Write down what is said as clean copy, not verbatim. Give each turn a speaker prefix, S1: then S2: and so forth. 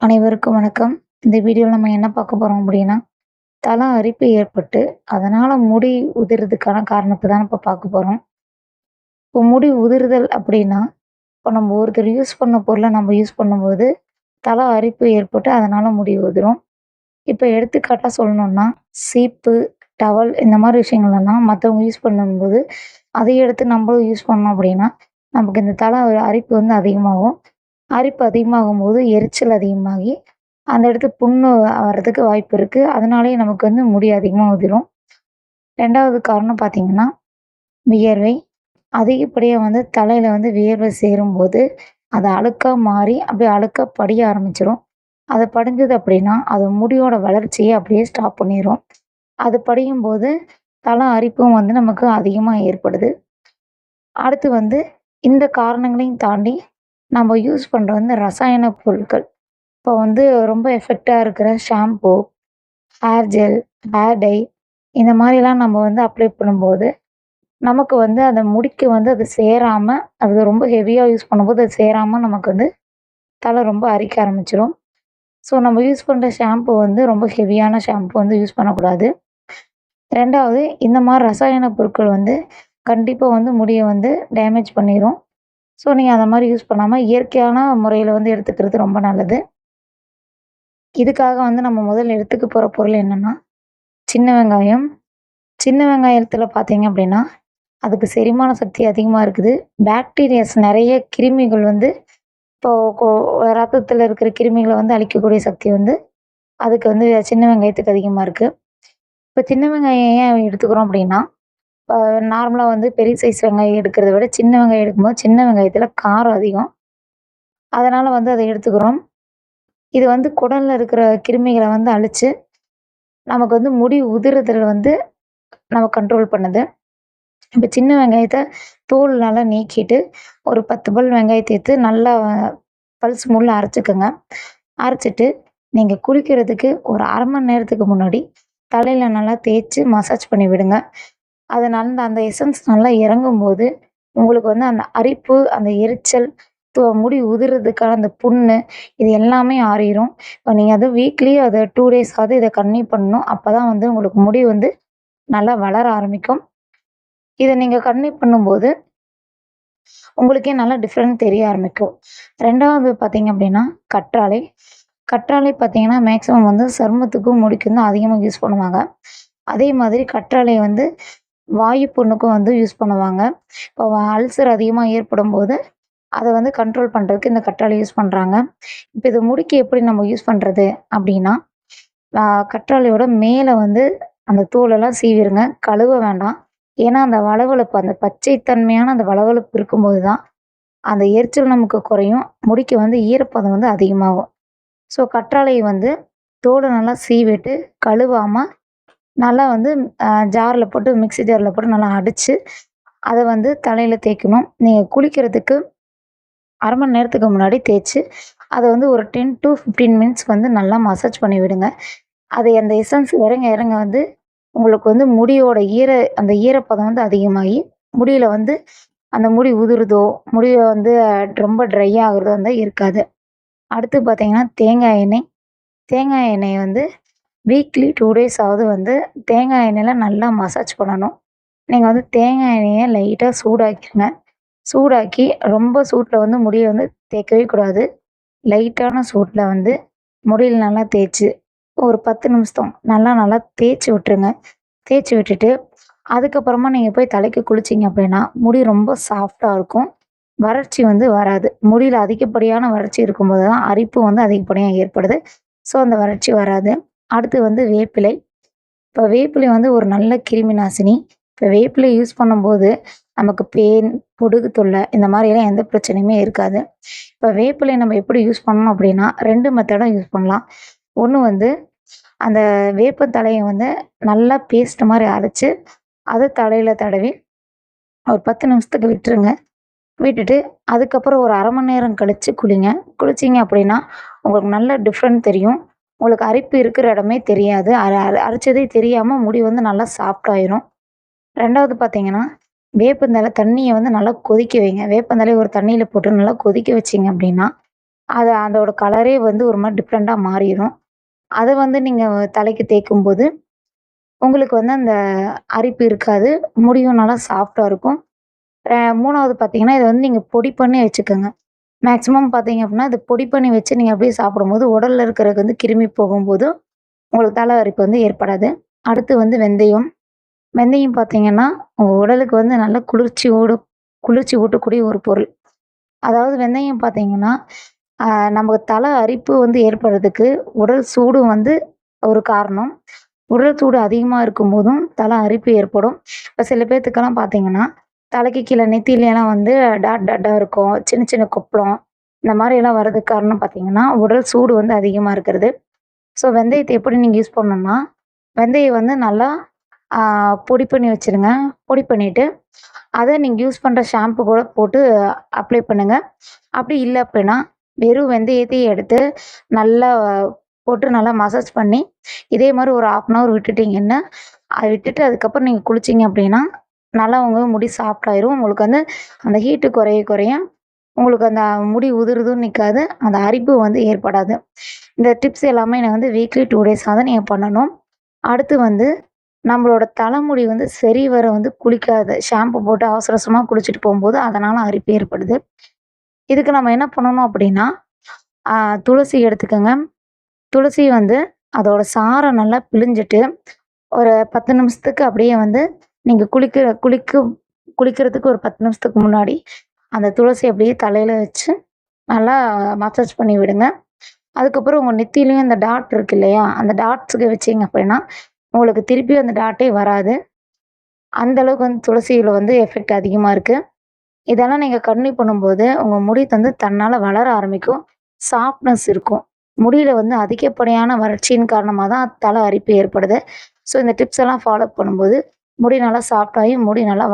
S1: அனைவருக்கும் வணக்கம். இந்த வீடியோல நம்ம என்ன பார்க்க போறோம் அப்படின்னா, தல அரிப்பு ஏற்பட்டு, அதனால முடி உதிர்றதுக்கான காரணத்த தான் இப்ப பார்க்க போறோம். இப்போ முடி உதிர்தல் அப்படின்னா, இப்போ நம்ம ஒருத்தர் யூஸ் பண்ண பொருள நம்ம யூஸ் பண்ணும்போது, தல அரிப்பு ஏற்பட்டு அதனால முடி உதிரும். இப்ப எடுத்துக்காட்டா சொல்லணும்னா, சீப்பு, டவல் இந்த மாரி விஷயங்கள்லாம் மத்தவங்க யூஸ் பண்ணும்போது, அதை எடுத்து நம்மளும் யூஸ் பண்ணோம் அப்படின்னா, நமக்கு இந்த தல அரிப்பு வந்து அதிகமாகும். அரிப்பு அதிகமாகும்போது எரிச்சல் அதிகமாகி, அந்த இடத்து புண்ணு வர்றதுக்கு வாய்ப்பு இருக்கு. அதனாலேயே நமக்கு வந்து முடி அதிகமா உதிரும். 2வது காரணம் பார்த்தீங்கன்னா, வியர்வை. அதிகப்படியா வந்து தலையில வந்து வியர்வை சேரும்போது, அது அழுக்கா மாறி அப்படியே அழுக்கா படிய ஆரம்பிச்சுரும். அது படிஞ்சது அப்படின்னா, அது முடியோட வளர்ச்சிய அப்படியே ஸ்டாப் பண்ணிரும். அது படியும்போது, தல அரிப்பும் வந்து நமக்கு அதிகமா ஏற்படுது. அடுத்து வந்து இந்த காரணங்களையும் தாண்டி, நம்ம யூஸ் பண்ற வந்து ரசாயன பொருட்கள். இப்போ வந்து ரொம்ப எஃபெக்ட்டா இருக்கிற shampoo, hair gel, hair dye இந்த மாரிலாம் நம்ம வந்து அப்ளை பண்ணும்போது, நமக்கு வந்து அந்த முடிக்கு வந்து அது சேராம, அது ரொம்ப ஹெவியா யூஸ் பண்ணும்போது அது சேராம நமக்கு வந்து தல ரொம்ப அரிக்க ஆரம்பிச்சுரும். ஸோ நம்ம யூஸ் பண்ற ஷாம்பு வந்து ரொம்ப ஹெவியான ஷாம்பு வந்து யூஸ் பண்ணக்கூடாது. 2வது இந்த மாரி ரசாயன பொருட்கள் வந்து கண்டிப்பா வந்து முடிய வந்து டேமேஜ் பண்ணிரும். ஸோ நீங்க அந்த மாரி யூஸ் பண்ணாம இயற்கையான முறையில வந்து எடுத்துக்கிறது ரொம்ப நல்லது. இதுக்காக வந்து நம்ம முதல்ல எடுத்துக்க போற பொருள் என்னன்னா, சின்ன வெங்காயம். சின்ன வெங்காயத்தில பார்த்தீங்க அப்படின்னா, அதுக்கு செரிமான சக்தி அதிகமா இருக்குது. பாக்டீரியாஸ் நெறைய கிருமிகள் வந்து இப்போ கொ ரத்தத்தில இருக்கிற கிருமிகள வந்து அழிக்கக்கூடிய சக்தி வந்து அதுக்கு வந்து சின்ன வெங்காயத்துக்கு அதிகமா இருக்கு. இப்ப சின்ன வெங்காயம் ஏன் எடுத்துக்கிறோம் அப்படின்னா, இப்ப நார்மலா வந்து பெரிய சைஸ் வெங்காயம் எடுக்கிறத விட சின்ன வெங்காயம் எடுக்கும்போது சின்ன வெங்காயத்தில காரம் அதிகம். அதனால வந்து அத எடுத்துக்கிறோம். இது வந்து குடல்ல இருக்கிற கிருமிகள வந்து அழிச்சு, நமக்கு வந்து முடி உதிர்தல வந்து நம்ம கண்ட்ரோல் பண்ணுது. இப்ப சின்ன வெங்காயத்த தோல் நல்லா நீக்கிட்டு, ஒரு 10 பல் வெங்காயத்த எடுத்து நல்லா பல்ஸ் மூட்ல அரைச்சுக்கங்க. அரைச்சுட்டு, நீங்க குளிக்கிறதுக்கு ஒரு 1/2 மணி நேரத்துக்கு முன்னாடி, தலையில நல்லா தேய்ச்சு மசாஜ் பண்ணி விடுங்க. அது நல்ல அந்த எசன்ஸ் நல்லா இறங்கும்போது, உங்களுக்கு வந்து அந்த அரிப்பு, அந்த எரிச்சல், முடி உதிர்றதுக்கான அந்த புண்ணு, இது எல்லாமே ஆறிரும். இப்ப நீங்க அது வீக்லி அத 2 டேஸாவது இத கன்டின்யூ பண்ணணும். அப்பதான் வந்து உங்களுக்கு முடி வந்து நல்லா வளர ஆரம்பிக்கும். இத நீங்க கன்டின்யூ பண்ணும்போது, உங்களுக்கே நல்லா டிஃபரண்ட் தெரிய ஆரம்பிக்கும். 2வது பார்த்தீங்க அப்படின்னா, கற்றாழை. கற்றாழை பார்த்தீங்கன்னா, மேக்ஸிமம் வந்து சருமத்துக்கும், முடிக்கும் தான் அதிகமா யூஸ் பண்ணுவாங்க. அதே மாதிரி கற்றாழை வந்து வாயு புண்ணுக்கும் வந்து யூஸ் பண்ணுவாங்க. இப்போ அல்சர் அதிகமா ஏற்படும்போது, அத வந்து கண்ட்ரோல் பண்றதுக்கு இந்த கற்றாழை யூஸ் பண்றாங்க. இப்ப இது முடிக்கு எப்படி நம்ம யூஸ் பண்றது அப்படின்னா, ஆ கற்றாழையோட மேல வந்து அந்த தோலெல்லாம் சீவிருங்க. கழுவ வேண்டாம். ஏன்னா, அந்த வழவழப்பு அந்த பச்சை தன்மையான அந்த வழவழப்பு இருக்கும்போது தான், அந்த எரிச்சல் நமக்கு குறையும். முடிக்கு வந்து ஈரப்பதம் வந்து அதிகமாகும். ஸோ கற்றாழைய வந்து தோல நல்லா சீவிட்டு, கழுவாம நல்லா வந்து ஜார்ல போட்டு மிக்ஸி ஜார்ல போட்டு நல்லா அடிச்சு, அத வந்து தலையில தேய்க்கணும். நீங்க குளிக்கிறதுக்கு 1/2 மணி நேரத்துக்கு முன்னாடி தேய்ச்சு, அத வந்து ஒரு 10 டூ 15 மினிட்ஸ் வந்து நல்லா மசாஜ் பண்ணி விடுங்க. அது அந்த எசன்ஸ் இறங்க இறங்க வந்து, உங்களுக்கு வந்து முடியோட அந்த ஈரப்பதம் வந்து அதிகமாகி, முடியில வந்து அந்த முடி உதிருதோ, முடிய வந்து ரொம்ப ட்ரை ஆகுறதோ வந்து இருக்காது. அடுத்து பார்த்தீங்கன்னா, தேங்காய் எண்ணெய். தேங்காய் எண்ணெய வந்து வீக்லி 2 டேஸாவது வந்து தேங்காய் எண்ணெயில நல்லா மசாஜ் பண்ணணும். நீங்க வந்து தேங்காய் எண்ணெய லைட்டா சூடாக்கிருங்க. சூடாக்கி ரொம்ப சூட்ல வந்து முடிய வந்து தேய்க்கவே கூடாது. லைட்டான சூட்ல வந்து முடியில நல்லா தேய்ச்சு, ஒரு 10 நிமிஷம் நல்லா நல்லா தேய்ச்சு விட்டுருங்க. தேய்ச்சு விட்டுட்டு, அதுக்கப்புறமா நீங்க போய் தலைக்கு குளிச்சீங்க அப்படின்னா, முடி ரொம்ப சாஃப்ட்டா இருக்கும். வறட்சி வந்து வராது. முடியில அதிகப்படியான வறட்சி இருக்கும்போது தான் அரிப்பு வந்து அதிகப்படியா ஏற்படுது. ஸோ, அந்த வறட்சி வராது. அடுத்து வந்து வேப்பிலை. இப்ப வேப்பிலை வந்து ஒரு நல்ல கிருமி நாசினி. இப்ப வேப்பிலை யூஸ் பண்ணும்போது, நமக்கு பேன், பொடுகு தொல்ல இந்த மாரியெல்லாம் எந்த பிரச்சனையுமே இருக்காது. இப்ப வேப்பிலை நம்ம எப்படி யூஸ் பண்ணணும் அப்படின்னா, 2 மெத்தடா யூஸ் பண்ணலாம். ஒண்ணு வந்து அந்த வேப்பந்தழைய வந்து நல்லா பேஸ்ட் மாரி அரைச்சு, அத தலையில தடவி ஒரு 10 நிமிஷத்துக்கு விட்டுருங்க. விட்டுட்டு அதுக்கப்புறம் ஒரு 1/2 மணி நேரம் கழிச்சு குளிங்க. குளிச்சீங்க அப்படின்னா, உங்களுக்கு நல்ல டிஃப்ரெண்ட் தெரியும். உங்களுக்கு அரிப்பு இருக்கிற இடமே தெரியாது. அரைச்சதே தெரியாம முடி வந்து நல்லா சாஃப்ட் ஆயிரும். 2வது பார்த்தீங்கன்னா, வேப்பந்தழை தண்ணிய வந்து நல்லா கொதிக்க வைங்க. வேப்பந்தழைய ஒரு தண்ணீல போட்டு நல்லா கொதிக்க வச்சீங்க அப்படின்னா, அதோட கலரே வந்து ஒரு மாரி டிஃப்ரெண்ட்டா மாறிரும். அத வந்து நீங்க தலைக்கு தேய்க்கும்போது, உங்களுக்கு வந்து அந்த அரிப்பு இருக்காது. முடியும் நல்லா சாஃப்ட்டா இருக்கும். 3வது பார்த்தீங்கன்னா, இத வந்து நீங்க பொடி பண்ணி வச்சுக்கங்க. மேக்ஸிமம் பார்த்தீங்க அப்டின்னா, இத பொடி பண்ணி வச்சு நீங்க அப்படியே சாப்பிடும்போது, உடல்ல இருக்கிறது வந்து கிருமி போகும்போது, உங்களுக்கு தல அரிப்பு வந்து ஏற்படாது. அடுத்து வந்து வெந்தயம். வெந்தயம் பார்த்தீங்கன்னா, உங்க உடலுக்கு வந்து நல்ல குளிர்ச்சி ஊட்டக்கூடிய ஒரு பொருள். அதாவது வெந்தயம் பார்த்தீங்கன்னா, அ நமக்கு தல அரிப்பு வந்து ஏற்படுறதுக்கு உடல் சூடு வந்து ஒரு காரணம். உடல் சூடு அதிகமா இருக்கும்போதும் தல அரிப்பு ஏற்படும். இப்ப சில பேத்துக்கெல்லாம் பார்த்தீங்கன்னா, தலைக்கு கீழ நெத்தியிலலாம் வந்து டாட் டாட்டா இருக்கும். சின்ன சின்ன கொப்பளம். இந்த மாரியெல்லாம் வர்றதுக்கு காரணம் பார்த்தீங்கன்னா, உடல் சூடு வந்து அதிகமா இருக்கிறது. ஸோ வெந்தயத்த எப்படி நீங்க யூஸ் பண்ணணும்னா, வெந்தயம் வந்து நல்லா ஆ பொடி பண்ணி வச்சுருங்க. பொடி பண்ணிட்டு, அத நீங்க யூஸ் பண்ற ஷாம்பு கூட போட்டு அப்ளை பண்ணுங்க. அப்படி இல்ல அப்படின்னா, வெறும் வெந்தயத்தையும் எடுத்து நல்லா போட்டு நல்லா மசாஜ் பண்ணி, இதே மாரி ஒரு 1/2 அன் ஹவர் விட்டுட்டீங்கன்னா, அத விட்டுட்டு அதுக்கப்புறம் நீங்க குளிச்சீங்க அப்படின்னா, நல்லா உங்க முடி சாஃப்ட் ஆயிரும். உங்களுக்கு வந்து அந்த ஹீட்டு குறைய குறைய, உங்களுக்கு அந்த முடி உதிர்றதும் நிக்காது. அந்த அரிப்பு வந்து ஏற்படாது. இந்த டிப்ஸ் எல்லாமே நான் வந்து வீக்லி 2 டேஸா தான் நீங்க பண்ணணும். அடுத்து வந்து நம்மளோட தலைமுடி வந்து சரிவர வந்து குளிக்காது. ஷாம்பு போட்டு அவசர அவசரமா குளிச்சுட்டு போம்போது, அதனால அரிப்பு ஏற்படுது. இதுக்கு நம்ம என்ன பண்ணணும் அப்படின்னா, ஆ துளசி எடுத்துக்கங்க. துளசி வந்து அதோட சார நல்லா பிழிஞ்சிட்டு, ஒரு 10 நிமிஷத்துக்கு அப்படியே வந்து நீங்க குளிக்கிறதுக்கு ஒரு 10 நிமிஷத்துக்கு முன்னாடி, அந்த துளசி அப்படியே தலையில வச்சு, நல்லா மசாஜ் பண்ணி விடுங்க. அதுக்கப்புறம் உங்க நெத்தியிலயும் அந்த டாட் இருக்கு இல்லையா? அந்த டாட்ஸ்க்கு வச்சீங்க அப்படின்னா, உங்களுக்கு திருப்பி அந்த டாட்டே வராது. அந்த அளவுக்கு வந்து துளசியில வந்து எஃபெக்ட் அதிகமா இருக்கு. இதெல்லாம் நீங்க கன்டின்யூ பண்ணும்போது, உங்க முடி வந்து தன்னால வளர ஆரம்பிக்கும். சாஃப்ட்னஸ் இருக்கும். முடியில வந்து அதிகப்படியான வறட்சியின் காரணமா தான் தல அரிப்பு ஏற்படுது. ஸோ இந்த டிப்ஸ் எல்லாம் ஃபாலோ பண்ணும்போது, முடி நல்லா சாஃப்ட் ஆகி, முடி நல்லா